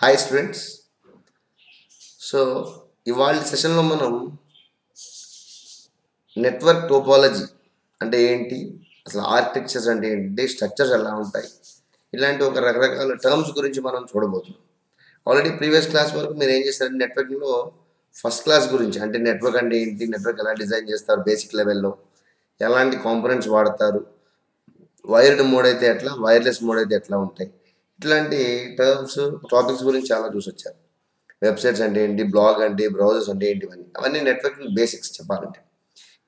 Hi students. So ఇవాళ సెషన్లో మనం నెట్వర్క్ టోపాలజీ అంటే ఏంటి, అసలు ఆర్కిటెక్చర్స్ అంటే ఏంటి, స్ట్రక్చర్స్ ఎలా ఉంటాయి, ఇలాంటి ఒక రకరకాల టర్మ్స్ గురించి మనం చూడబోతున్నాం. ఆల్రెడీ ప్రీవియస్ క్లాస్ వరకు మీరు ఏం చేస్తారంటే నెట్వర్కింగ్లో ఫస్ట్ క్లాస్ గురించి, అంటే నెట్వర్క్ అంటే ఏంటి, నెట్వర్క్ ఎలా డిజైన్ చేస్తారు, బేసిక్ లెవెల్లో ఎలాంటి కాంపోనెంట్స్ వాడతారు, వైర్డ్ మోడ్ అయితే ఎట్లా, వైర్లెస్ మోడ్ అయితే ఎట్లా ఉంటాయి, ఇట్లాంటి టర్మ్స్ టాపిక్స్ గురించి చాలా చూసి వచ్చారు. వెబ్సైట్స్ అంటే ఏంటి, బ్లాగ్ అంటే, బ్రౌజర్స్ అంటే ఏంటి, అవన్నీ నెట్వర్కింగ్ బేసిక్స్ చెప్పాలంటే.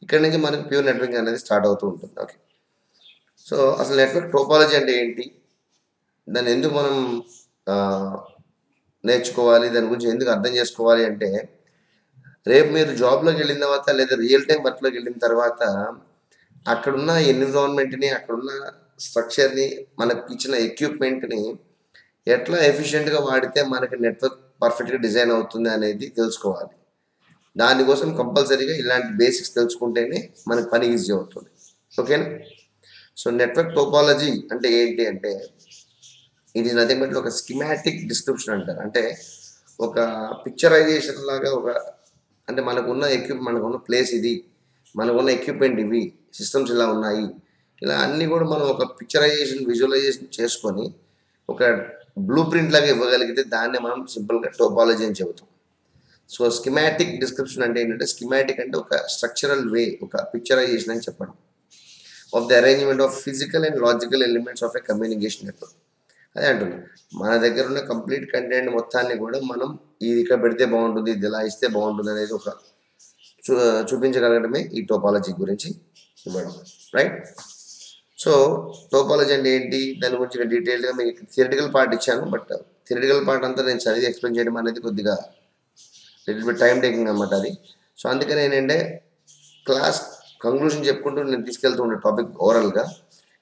ఇక్కడ నుంచి మనకి ప్యూర్ నెట్వర్కింగ్ అనేది స్టార్ట్ అవుతూ ఉంటుంది. ఓకే, సో అసలు నెట్వర్క్ టోపాలజీ అంటే ఏంటి, దాన్ని ఎందుకు మనం నేర్చుకోవాలి, దాని గురించి ఎందుకు అర్థం చేసుకోవాలి అంటే, రేపు మీరు జాబ్లోకి వెళ్ళిన తర్వాత లేదా రియల్ టైం వర్క్లోకి వెళ్ళిన తర్వాత అక్కడున్న ఎన్విరాన్మెంట్ని, అక్కడున్న స్ట్రక్చర్ని, మనకి ఇచ్చిన ఎక్విప్మెంట్ని ఎట్లా ఎఫిషియెంట్గా వాడితే మనకి నెట్వర్క్ పర్ఫెక్ట్గా డిజైన్ అవుతుంది అనేది తెలుసుకోవాలి. దానికోసం కంపల్సరీగా ఇలాంటి బేసిక్స్ తెలుసుకుంటేనే మనకి పని ఈజీ అవుతుంది. ఓకేనా? సో నెట్వర్క్ టోపాలజీ అంటే ఏంటి అంటే, ఇట్ ఈస్ నథింగ్ బట్ ఒక స్కిమాటిక్ డిస్క్రిప్షన్ అంటారు. అంటే ఒక పిక్చరైజేషన్ లాగా, ఒక అంటే మనకున్న ప్లేస్ ఇది, మనకున్న ఎక్విప్మెంట్ ఇవి, సిస్టమ్స్ ఇలా ఉన్నాయి, ఇలా అన్నీ కూడా మనం ఒక పిక్చరైజేషన్, విజువలైజేషన్ చేసుకొని ఒక బ్లూ ప్రింట్ లాగా ఇవ్వగలిగితే దాన్ని మనం సింపుల్గా టోపాలజీ అని చెబుతాం. సో స్కిమాటిక్ డిస్క్రిప్షన్ అంటే ఏంటంటే, స్కిమాటిక్ అంటే ఒక స్ట్రక్చరల్ వే, ఒక పిక్చరైజేషన్ అని చెప్పండి of the arrangement of physical and logical elements of a communication network. అదే అంటున్నాం, మన దగ్గర ఉన్న కంప్లీట్ కంటెంట్ మొత్తాన్ని కూడా మనం ఇది ఇక్కడ పెడితే బాగుంటుంది, ఇది ఇలా ఇస్తే బాగుంటుంది అనేది ఒక చూపించగలగడమే ఈ టోపాలజీ గురించి ఇవ్వడం, రైట్? సో టోపాలజీ అంటే ఏంటి, దాని గురించి డీటెయిల్గా మీకు థియరిటికల్ పార్ట్ ఇచ్చాను, బట్ థియరిటికల్ పార్ట్ అంతా నేను చదివి ఎక్స్ప్లెయిన్ చేయడం అనేది కొద్దిగా లిటిల్ బిట్ టైం టేకింగ్ అనమాట అది. సో అందుకని ఏంటంటే క్లాస్ కంక్లూజన్ చెప్పుకుంటూ నేను తీసుకెళ్తూ ఉండే టాపిక్ ఓవరాల్గా.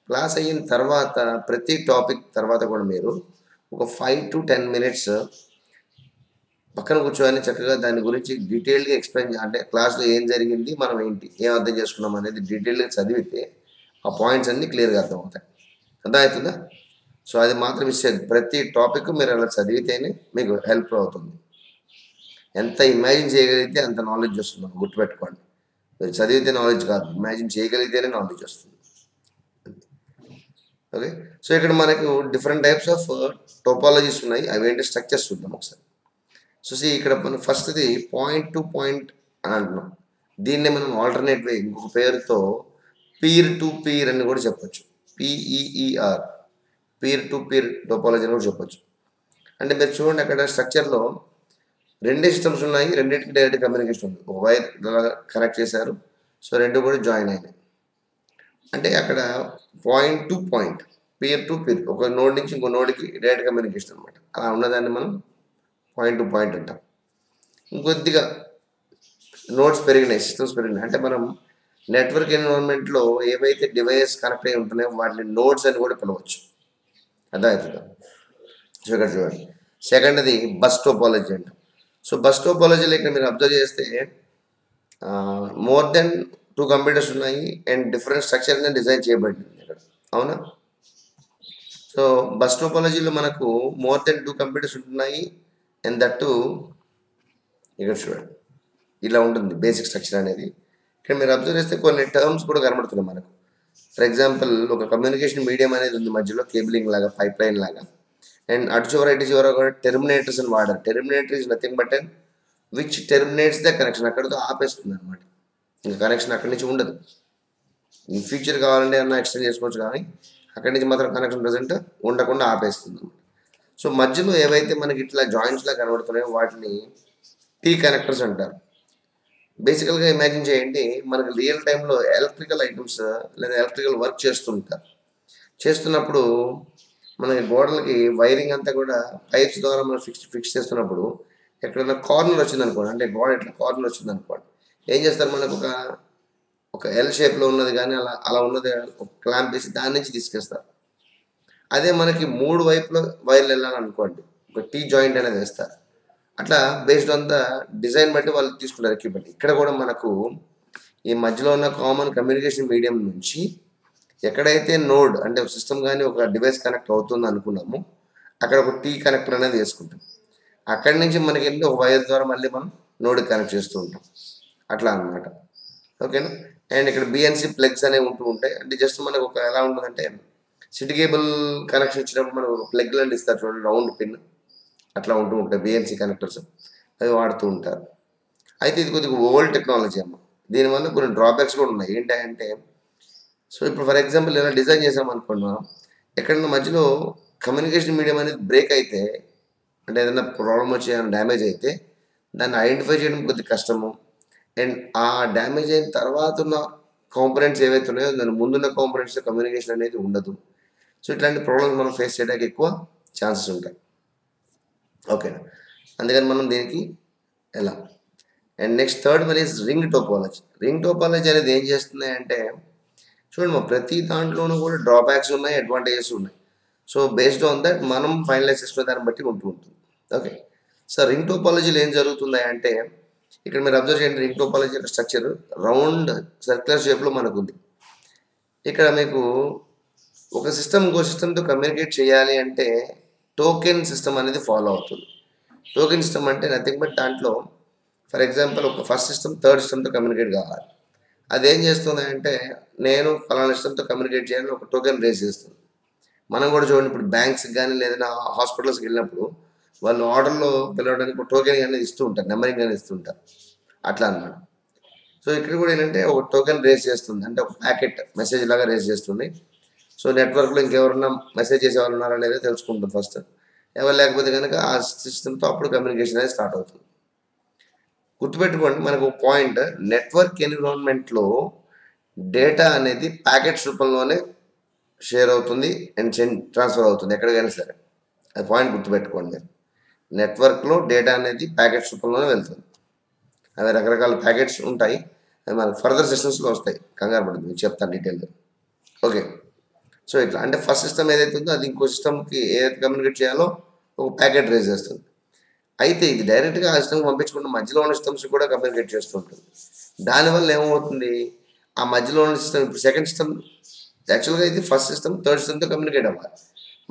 క్లాస్ అయిన తర్వాత ప్రతి టాపిక్ తర్వాత కూడా మీరు ఒక 5 to 10 minutes పక్కన కూర్చొని చక్కగా దాని గురించి డీటెయిల్గా ఎక్స్ప్లెయిన్, అంటే క్లాస్లో ఏం జరిగింది, మనం ఏంటి, ఏం అర్థం చేసుకున్నాం అనేది డీటెయిల్గా చదివితే ఆ పాయింట్స్ అన్నీ క్లియర్గా అర్థమవుతాయి. అర్థమవుతుందా? సో అది మాత్రం ఇచ్చేది, ప్రతి టాపిక్ మీరు అలా చదివితేనే మీకు హెల్ప్ అవుతుంది. ఎంత ఇమాజిన్ చేయగలిగితే అంత నాలెడ్జ్ వస్తుంది, గుర్తుపెట్టుకోండి. మీరు చదివితే నాలెడ్జ్ కాదు, ఇమాజిన్ చేయగలిగితేనే నాలెడ్జ్ వస్తుంది. ఓకే, సో ఇక్కడ మనకు డిఫరెంట్ టైప్స్ ఆఫ్ టోపాలజీస్ ఉన్నాయి. అవి ఏంటి స్ట్రక్చర్స్ చూద్దాం ఒకసారి. సో ఇక్కడ మనం ఫస్ట్ది పాయింట్ టు పాయింట్ అని అంటున్నాం. దీన్నే మనం ఆల్టర్నేట్ వే, ఇంకొక పేరుతో పీర్ టు పీర్ అని కూడా చెప్పొచ్చు. PEER, peer to peer topology అని కూడా చెప్పొచ్చు. అంటే మీరు చూడండి, అక్కడ స్ట్రక్చర్లో రెండే సిస్టమ్స్ ఉన్నాయి, రెండింటికి డైరెక్ట్ కమ్యూనికేషన్ ఉంది. ఒక వైర్ కనెక్ట్ చేశారు, సో రెండు కూడా జాయిన్ అయినాయి. అంటే అక్కడ point to point, peer to peer, ఒక నోడ్ నుంచి ఇంకో నోడ్కి డైరెక్ట్ కమ్యూనికేషన్ అనమాట. అలా ఉన్నదాన్ని మనం పాయింట్ టు పాయింట్ అంటాం. ఇంకొద్దిగా నోడ్స్ పెరిగినాయి, సిస్టమ్స్ పెరిగినాయి, అంటే మనం నెట్వర్క్ ఎన్విరాన్మెంట్లో ఏవైతే డివైస్ కనెక్ట్ అయి ఉంటున్నాయో వాటిని నోడ్స్ అని కూడా పిలవచ్చు. అర్థమవుతుందా? సో ఇక్కడ చూడండి, సెకండ్ది బస్ టోపాలజీ అంటాం. సో బస్ టోపాలజీలో ఇక్కడ మీరు అబ్జర్వ్ చేస్తే మోర్ దెన్ 2 కంప్యూటర్స్ ఉన్నాయి అండ్ డిఫరెంట్ స్ట్రక్చర్ అనేది డిజైన్ చేయబడింది ఇక్కడ, అవునా? సో బస్ టోపాలజీలో మనకు మోర్ దెన్ 2 కంప్యూటర్స్ ఉంటున్నాయి అండ్ దట్టు ఇక్కడ చూడండి ఇలా ఉంటుంది బేసిక్ స్ట్రక్చర్ అనేది. ఇక్కడ మీరు అబ్జర్వ్ చేస్తే కొన్ని టర్మ్స్ కూడా కనబడుతున్నాయి మనకు. ఫర్ ఎగ్జాంపుల్, ఒక కమ్యూనికేషన్ మీడియం అనేది ఉంది మధ్యలో, కేబులింగ్ లాగా, పైప్ లైన్ లాగా, అండ్ అటు చివర ఇటు చివర కూడా టెర్మినేటర్స్ అని వాడారు. Terminator is nothing but and which terminates the connection, అక్కడితో ఆపేస్తుంది అనమాట. ఇంకా కనెక్షన్ అక్కడి నుంచి ఉండదు. ఇన్ ఫ్యూచర్ కావాలంటే ఏమన్నా ఎక్స్టెండ్ చేసుకోవచ్చు, కానీ అక్కడి నుంచి మాత్రం కనెక్షన్ ప్రజెంట్ ఉండకుండా ఆపేస్తుంది అనమాట. సో మధ్యలో ఏవైతే మనకి ఇట్లా జాయింట్స్లా కనబడుతున్నాయో వాటిని టీ కనెక్టర్స్ అంటారు. బేసికల్గా ఇమాజిన్ చేయండి, మనకి రియల్ టైంలో ఎలక్ట్రికల్ ఐటమ్స్ లేదా ఎలక్ట్రికల్ వర్క్ చేస్తున్నప్పుడు మనకి గోడలకి వైరింగ్ అంతా కూడా పైప్స్ ద్వారా మనం ఫిక్స్ చేస్తున్నప్పుడు ఎక్కడైనా కార్నర్ వచ్చింది అనుకోండి, అంటే గోడ ఇట్లా కార్నర్ వచ్చింది అనుకోండి, ఏం చేస్తారు, మనకు ఒక ఎల్ షేప్లో ఉన్నది కానీ అలా ఉన్నది ఒక క్లాంప్ వేసి దాని నుంచి తీసుకెస్తారు. అదే మనకి 3 వైపులో వైర్లు వెళ్ళాలనుకోండి, ఒక టీ జాయింట్ అనేది వేస్తారు. అట్లా బేస్డ్ ఆన్ ద డిజైన్ బట్టి వాళ్ళు తీసుకుంటారు ఎక్విప్మెంట్. ఇక్కడ కూడా మనకు ఈ మధ్యలో ఉన్న కామన్ కమ్యూనికేషన్ మీడియం నుంచి ఎక్కడైతే నోడ్, అంటే సిస్టమ్ కానీ ఒక డివైస్ కనెక్ట్ అవుతుంది అనుకున్నామో అక్కడ ఒక టీ కనెక్టర్ అనేది వేసుకుంటాం. అక్కడి నుంచి మనకి వెళ్ళి ఒక వైర్ ద్వారా మళ్ళీ మనం నోడ్కి కనెక్ట్ చేస్తూ ఉంటాం. అట్లా అన్నమాట. ఓకేనా. అండ్ ఇక్కడ బిఎన్సి ప్లగ్స్ అనేవి ఉంటూ ఉంటాయి. అంటే జస్ట్ మనకు ఒక ఎలా ఉంటుందంటే సిటీ కేబుల్ కనెక్షన్ ఇచ్చినప్పుడు మనకు ఒక ప్లగ్ లాంటి ఇస్తారు చూడండి, రౌండ్ పిన్ అట్లా ఉంటూ ఉంటాయి బిఎన్సి కనెక్టర్స్, అవి వాడుతూ ఉంటారు. అయితే ఇది కొద్దిగా ఓల్డ్ టెక్నాలజీ అమ్మ. దీనివల్ల కొన్ని డ్రాబ్యాక్స్ కూడా ఉన్నాయి. ఏంటంటే సో ఇప్పుడు ఫర్ ఎగ్జాంపుల్ ఇలా డిజైన్ చేసాం అనుకోండి మనం, ఎక్కడన్నా మధ్యలో కమ్యూనికేషన్ మీడియం అనేది బ్రేక్ అయితే, అంటే ఏదైనా ప్రాబ్లం వచ్చి ఏమైనా డ్యామేజ్ అయితే దాన్ని ఐడెంటిఫై చేయడం కొద్దిగా కష్టము. అండ్ ఆ డ్యామేజ్ అయిన తర్వాత ఉన్న కాంపోనెంట్స్ ఏవైతే ఉన్నాయో దాని ముందున్న కాంపోనెంట్స్ కమ్యూనికేషన్ అనేది ఉండదు. సో ఇట్లాంటి ప్రాబ్లమ్స్ మనం ఫేస్ చేయడానికి ఎక్కువ ఛాన్సెస్ ఉంటాయి. ఓకేనా. అందుకని మనం దీనికి ఎలా. And next third one is ring topology. Ring topology అనేది ఏం చేస్తుంది అంటే చూడండి, మా ప్రతి దాంట్లోనూ కూడా డ్రాబ్యాక్స్ ఉన్నాయి, అడ్వాంటేజెస్ ఉన్నాయి. సో బేస్డ్ ఆన్ దట్ మనం ఫైనలైజ్ చేసుకునే దాన్ని బట్టి ఉంటూ ఉంటుంది. ఓకే. సో రింగ్ టోపాలజీలో ఏం జరుగుతుంది అంటే ఇక్కడ మీరు అబ్జర్వ్ చేయండి, రింగ్ టోపాలజీ యొక్క స్ట్రక్చర్ రౌండ్ సర్క్యులర్ షేప్లో మనకు ఉంది. ఇక్కడ మీకు ఒక సిస్టమ్ ఇంకో సిస్టమ్తో కమ్యూనికేట్ చేయాలి అంటే టోకెన్ సిస్టమ్ అనేది ఫాలో అవుతుంది. టోకెన్ సిస్టమ్ అంటే నథింగ్ బట్ దాంట్లో ఫర్ ఎగ్జాంపుల్ ఒక ఫస్ట్ సిస్టమ్ థర్డ్ సిస్టమ్తో కమ్యూనికేట్ కావాలి. అదేం చేస్తుంది అంటే నేను ఫలానా సిస్టమ్తో కమ్యూనికేట్ చేయాలని ఒక టోకెన్ రేస్ చేస్తుంది. మనం కూడా చూడండి, ఇప్పుడు బ్యాంక్స్కి కానీ లేదా హాస్పిటల్స్కి వెళ్ళినప్పుడు వాళ్ళు ఆర్డర్లో పిలవడానికి ఒక టోకెన్ అనేది ఇస్తూ ఉంటారు, నెంబరింగ్ అనేది ఇస్తుంటారు. అట్లా అన్నమాట. సో ఇక్కడ కూడా ఏంటంటే ఒక టోకెన్ రేస్ చేస్తుంది, అంటే ఒక ప్యాకెట్ మెసేజ్ లాగా రేస్ చేస్తుంది. సో నెట్వర్క్లో ఇంకెవరన్నా మెసేజ్ చేసే వాళ్ళు ఉన్నారా లేదా తెలుసుకుంటుంది ఫస్ట్. ఎవరు లేకపోతే కనుక ఆ సిస్టమ్తో అప్పుడు కమ్యూనికేషన్ అనేది స్టార్ట్ అవుతుంది. గుర్తుపెట్టుకోండి, మనకు పాయింట్ నెట్వర్క్ ఎన్విరాన్మెంట్లో డేటా అనేది ప్యాకెట్స్ రూపంలోనే షేర్ అవుతుంది అండ్ ట్రాన్స్ఫర్ అవుతుంది ఎక్కడికైనా సరే. అది పాయింట్ గుర్తుపెట్టుకోండి మీరు. నెట్వర్క్లో డేటా అనేది ప్యాకెట్స్ రూపంలోనే వెళ్తుంది. అవి రకరకాల ప్యాకెట్స్ ఉంటాయి, అవి మనకు ఫర్దర్ సెషన్స్లో వస్తాయి, కంగారు పడుతుంది, మీకు చెప్తాను డీటెయిల్గా. ఓకే. సో ఇట్లా అంటే ఫస్ట్ సిస్టమ్ ఏదైతే ఉందో అది ఇంకో సిస్టమ్కి ఏదైతే కమ్యూనికేట్ చేయాలో ఒక ప్యాకెట్ రేజ్ చేస్తుంది. అయితే ఇది డైరెక్ట్గా ఆ సిస్టమ్కి పంపించకుండా మధ్యలో ఉన్న సిస్టమ్స్ కూడా కమ్యూనికేట్ చేస్తుంటుంది. దానివల్ల ఏమవుతుంది, ఆ మధ్యలో ఉన్న సిస్టమ్ ఇప్పుడు సెకండ్ సిస్టమ్ యాక్చువల్గా ఇది ఫస్ట్ సిస్టమ్ థర్డ్ సిస్టమ్తో కమ్యూనికేట్ అవ్వాలి.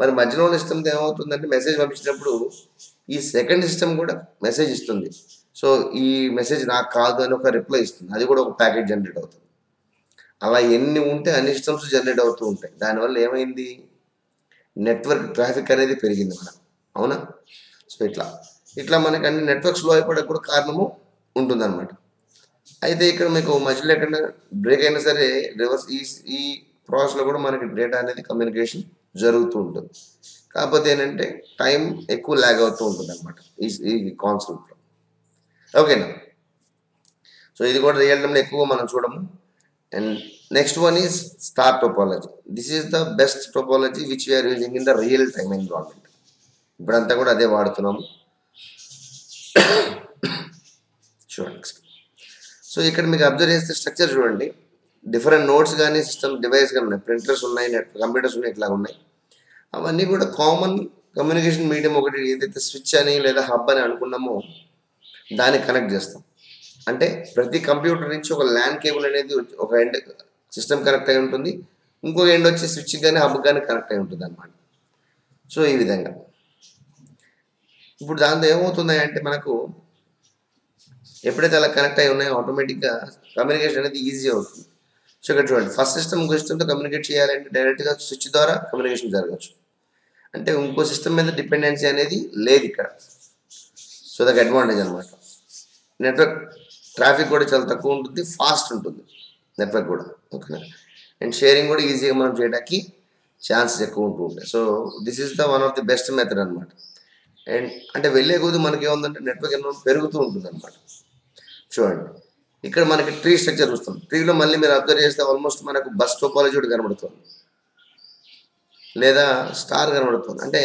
మరి మధ్యలో ఉన్న సిస్టమ్తో ఏమవుతుందంటే మెసేజ్ పంపించినప్పుడు ఈ సెకండ్ సిస్టమ్ కూడా మెసేజ్ ఇస్తుంది. సో ఈ మెసేజ్ నాకు కాదు అని ఒక రిప్లై ఇస్తుంది, అది కూడా ఒక ప్యాకెట్ జనరేట్ అవుతుంది. అలా ఎన్ని ఉంటే అన్ని సిస్టమ్స్ జనరేట్ అవుతూ ఉంటాయి. దానివల్ల ఏమైంది, నెట్వర్క్ ట్రాఫిక్ అనేది పెరిగింది మనకు. అవునా. సో ఇట్లా మనకి అన్ని నెట్వర్క్ స్లో అయిపోవడానికి కూడా కారణము ఉంటుందన్నమాట. అయితే ఇక్కడ మీకు మధ్యలో ఎక్కడ బ్రేక్ అయినా సరే రివర్స్ ఈ ప్రాసెస్లో కూడా మనకి డేటా అనేది కమ్యూనికేషన్ జరుగుతూ ఉంటుంది. కాకపోతే ఏంటంటే టైం ఎక్కువ ల్యాగ్ అవుతూ ఉంటుంది అనమాట ఈ కాన్సెప్ట్లో. ఓకేనా. సో ఇది కూడా రియల్ టైంలో ఎక్కువ మనం చూడము. And next one is star topology. This is the best topology which we are using in the real time environment. ఇప్పుడంతా కూడా అదే వాడుతున్నాము. చూడండి. సో ఇక్కడ మీకు అబ్జర్వ్ చేస్తే స్ట్రక్చర్ చూడండి, డిఫరెంట్ నోట్స్ కానీ సిస్టమ్ డివైస్ కానీ ఉన్నాయి, ప్రింటర్స్ ఉన్నాయి, కంప్యూటర్స్ ఉన్నాయి, ఇట్లా ఉన్నాయి. అవన్నీ కూడా కామన్ కమ్యూనికేషన్ మీడియం ఒకటి ఏదైతే స్విచ్ అని లేదా హబ్ అని అనుకున్నామో దానికి కనెక్ట్ చేస్తాం. అంటే ప్రతి కంప్యూటర్ నుంచి ఒక ల్యాన్ కేబుల్ అనేది ఒక ఎండ్ సిస్టమ్ కనెక్ట్ అయి ఉంటుంది, ఇంకో ఎండ్ వచ్చి స్విచ్ కానీ హబ్ కానీ కనెక్ట్ అయి ఉంటుంది అనమాట. సో ఈ విధంగా ఇప్పుడు దాంతో ఏమవుతుంది అంటే మనకు ఎప్పుడైతే అలా కనెక్ట్ అయి ఉన్నాయో ఆటోమేటిక్గా కమ్యూనికేషన్ అనేది ఈజీ అవుతుంది. సో ఇక్కడ చూడండి, ఫస్ట్ సిస్టమ్ ఇంకో సిస్టమ్తో కమ్యూనికేట్ చేయాలంటే డైరెక్ట్గా స్విచ్ ద్వారా కమ్యూనికేషన్ జరగచ్చు. అంటే ఇంకో సిస్టమ్ మీద డిపెండెన్సీ అనేది లేదు ఇక్కడ. సో దట్ అడ్వాంటేజ్ అనమాట. నెట్వర్క్ ట్రాఫిక్ కూడా చాలా తక్కువ ఉంటుంది, ఫాస్ట్ ఉంటుంది నెట్వర్క్ కూడా. ఓకేనా. అండ్ షేరింగ్ కూడా ఈజీగా మనం చేయడానికి ఛాన్సెస్ ఎక్కువ ఉంటూ ఉంటాయి. So this is the one of the best method అనమాట. అండ్ అంటే వెళ్ళే కొద్ది మనకి ఏముందంటే నెట్వర్క్ ఎన్విరాన్మెంట్ పెరుగుతూ ఉంటుంది అనమాట. చూడండి, ఇక్కడ మనకి ట్రీ స్ట్రక్చర్ చూస్తాం. ట్రీలో మళ్ళీ మీరు అబ్జర్వ్ చేస్తే ఆల్మోస్ట్ మనకు బస్ టోపాలజీ కూడా కనబడుతుంది, లేదా స్టార్ కనబడుతుంది. అంటే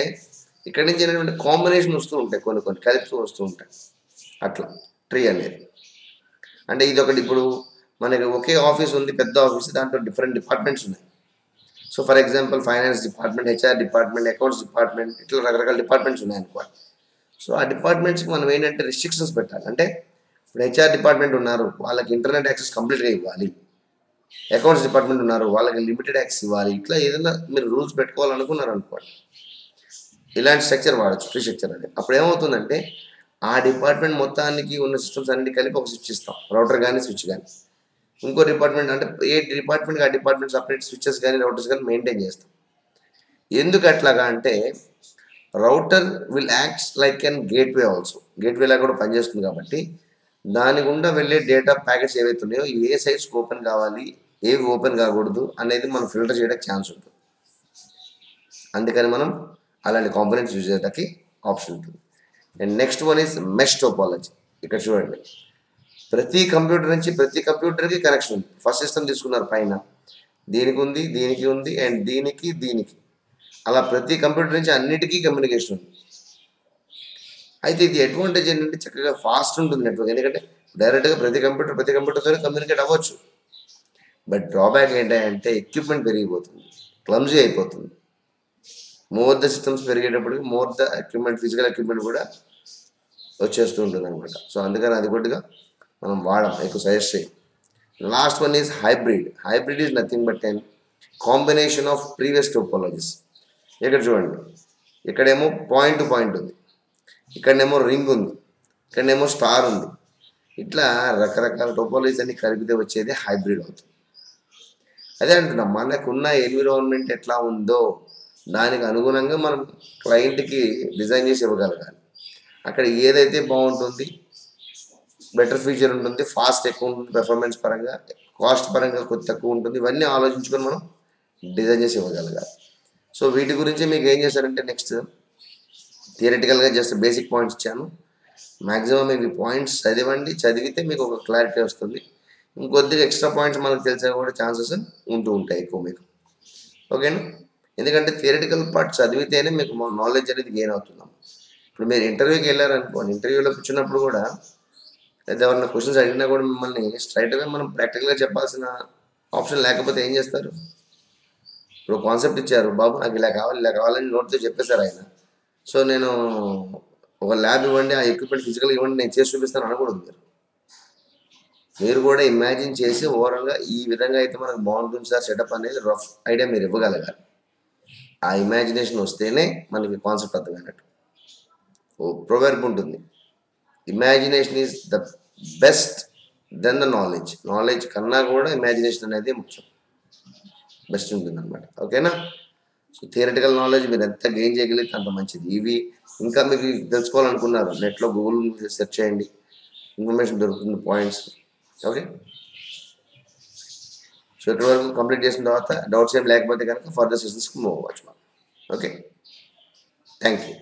ఇక్కడ నుంచి ఏంటంటే కాంబినేషన్ వస్తూ ఉంటాయి, కొన్ని కొన్ని కలుపుతూ వస్తూ ఉంటాయి. అట్లా ట్రీ అనేది అంటే ఇది ఒకటి. ఇప్పుడు మనకి ఒకే ఆఫీస్ ఉంది, పెద్ద ఆఫీస్, దాంట్లో డిఫరెంట్ డిపార్ట్మెంట్స్ ఉన్నాయి. So for example finance department, HR department, accounts department, ఇట్లా రకరకాల డిపార్ట్మెంట్స్ ఉన్నాయి అనుకోండి. సో ఆ డిపార్ట్మెంట్స్కి మనం ఏంటంటే రిస్ట్రిక్షన్స్ పెట్టాలి. అంటే ఇప్పుడు హెచ్ఆర్ డిపార్ట్మెంట్ ఉన్నారు, వాళ్ళకి ఇంటర్నెట్ యాక్సెస్ కంప్లీట్గా ఇవ్వాలి. అకౌంట్స్ డిపార్ట్మెంట్ ఉన్నారు, వాళ్ళకి లిమిటెడ్ యాక్సెస్ ఇవ్వాలి. ఇట్లా ఏదైనా మీరు రూల్స్ పెట్టుకోవాలనుకున్నారు అనుకోండి. ఇలాంటి స్ట్రక్చర్ వాడచ్చు, ట్రీ స్ట్రక్చర్ అనేది. అప్పుడు ఏమవుతుందంటే ఆ డిపార్ట్మెంట్ మొత్తానికి ఉన్న సిస్టమ్స్ అన్ని కలిపి ఒక స్విచ్ ఇస్తాం, రౌటర్ కానీ స్విచ్ కానీ. ఇంకో డిపార్ట్మెంట్ అంటే ఏ డిపార్ట్మెంట్కి ఆ డిపార్ట్మెంట్ సపరేట్ స్విచెస్ కానీ రౌటర్స్ కానీ మెయింటైన్ చేస్తాం. ఎందుకు అట్లాగా అంటే router will acts like an gateway also, గేట్వేలా కూడా పనిచేస్తుంది కాబట్టి దాని గుండా వెళ్ళే డేటా ప్యాకెట్స్ ఏవైతే ఉన్నాయో ఏ సైట్స్కి ఓపెన్ కావాలి, ఏవి ఓపెన్ కాకూడదు అనేది మనం ఫిల్టర్ చేయడానికి ఛాన్స్ ఉంటుంది. అందుకని మనం అలాంటి కాంపోనెంట్స్ యూజ్ చేయడానికి ఆప్షన్ ఉంటుంది. And next one is mesh topology. ఇక్కడ చూడండి, ప్రతి కంప్యూటర్ నుంచి ప్రతి కంప్యూటర్కి కనెక్షన్ ఉంది. ఫస్ట్ సిస్టమ్ తీసుకున్నారు పైన, దీనికి ఉంది, దీనికి ఉంది, అండ్ దీనికి దీనికి, అలా ప్రతి కంప్యూటర్ నుంచి అన్నిటికీ కమ్యూనికేషన్ ఉంది. అయితే ఇది అడ్వాంటేజ్ ఏంటంటే చక్కగా ఫాస్ట్ ఉంటుంది నెట్వర్క్, ఎందుకంటే డైరెక్ట్గా ప్రతి కంప్యూటర్తో కమ్యూనికేట్ అవ్వచ్చు. బట్ డ్రాబ్యాక్ ఏంటంటే ఎక్విప్మెంట్ పెరిగిపోతుంది, క్లమ్జీ అయిపోతుంది. మోర్ ద సిస్టమ్స్ పెరిగేటప్పటికి more the equipment, physical equipment కూడా వచ్చేస్తూ ఉంటుంది అనమాట. సో అందుకని అది కొద్దిగా మనం వాడడం ఎక్కువ సజెస్ట్ చేయం. Last one is hybrid. Hybrid is nothing but an combination of previous topologies. ఇక్కడ చూడండి, ఇక్కడేమో పాయింట్ టు పాయింట్ ఉంది, ఇక్కడనేమో రింగ్ ఉంది, ఇక్కడనేమో స్టార్ ఉంది. ఇట్లా రకరకాల టోపాలజీస్ అన్ని కలిపితే వచ్చేది హైబ్రిడ్ అవుతుంది. అదే అంటున్నాం, మనకున్న ఎన్విరాన్మెంట్ ఎట్లా ఉందో దానికి అనుగుణంగా మనం క్లయింట్కి డిజైన్ చేసి ఇవ్వగలగాలి. అక్కడ ఏదైతే బాగుంటుంది, బెటర్ ఫీచర్ ఉంటుంది, ఫాస్ట్ ఎక్కువ ఉంటుంది, పెర్ఫార్మెన్స్ పరంగా, కాస్ట్ పరంగా కొద్ది తక్కువ ఉంటుంది, ఇవన్నీ ఆలోచించుకొని మనం డిజైన్ చేసి ఇవ్వగలగాలి. సో వీటి గురించి మీకు ఏం చేశారంటే నెక్స్ట్ థియరిటికల్గా జస్ట్ బేసిక్ పాయింట్స్ ఇచ్చాను. మ్యాక్సిమం ఇవి పాయింట్స్ చదివండి, చదివితే మీకు ఒక క్లారిటీ వస్తుంది. ఇంకొద్దిగా ఎక్స్ట్రా పాయింట్స్ మనకు తెలిసే కూడా ఛాన్సెస్ ఉంటూ ఉంటాయి ఎక్కువ మీకు. ఓకేనా? ఎందుకంటే థియరిటికల్ పార్ట్ చదివితేనే మీకు నాలెడ్జ్ అనేది గెయిన్ అవుతున్నాం. ఇప్పుడు మీరు ఇంటర్వ్యూకి వెళ్ళారనుకోండి, ఇంటర్వ్యూలో కూర్చున్నప్పుడు కూడా లేదా ఎవరైనా క్వశ్చన్స్ అడిగినా కూడా మిమ్మల్ని స్ట్రైట్గా మనం ప్రాక్టికల్గా చెప్పాల్సిన ఆప్షన్ లేకపోతే ఏం చేస్తారు? ఇప్పుడు కాన్సెప్ట్ ఇచ్చారు, బాబు నాకు ఇలా కావాలి ఇలా కావాలని నోట్తో చెప్పేశారు ఆయన. సో నేను ఒక ల్యాబ్ ఇవ్వండి, ఆ ఎక్విప్మెంట్ ఫిజికల్ ఇవ్వండి, నేను చేసి చూపిస్తాను అనకూడదు. మీరు కూడా ఇమాజిన్ చేసి ఓవరాల్గా ఈ విధంగా అయితే మనకు బాగుంటుంది సార్ సెటప్ అనేది రఫ్ ఐడియా మీరు ఇవ్వగలగాలి. ఆ ఇమాజినేషన్ వస్తేనే మనకి కాన్సెప్ట్ అర్థమైనట్టు. ఓ ప్రొవర్బ్ ఉంటుంది, imagination is the best then the knowledge. Knowledge కన్నా కూడా ఇమాజినేషన్ అనేది ముఖ్యం, బెస్ట్ ఉంటుంది అనమాట. ఓకేనా? సో థియరిటికల్ నాలెడ్జ్ మీరు ఎంత గెయిన్ చేయగలిగితే అంత మంచిది. ఇవి ఇంకా మీకు తెలుసుకోవాలనుకున్నారు, నెట్లో గూగుల్ సెర్చ్ చేయండి, ఇన్ఫర్మేషన్ దొరుకుతుంది, పాయింట్స్. ఓకే, సో ఇక్కడి వరకు కంప్లీట్ చేసిన తర్వాత డౌట్స్ ఏం లేకపోతే కనుక ఫర్దర్ సెషన్స్కి మూవ్ అవ్వచ్చు మనం. Okay, thank you.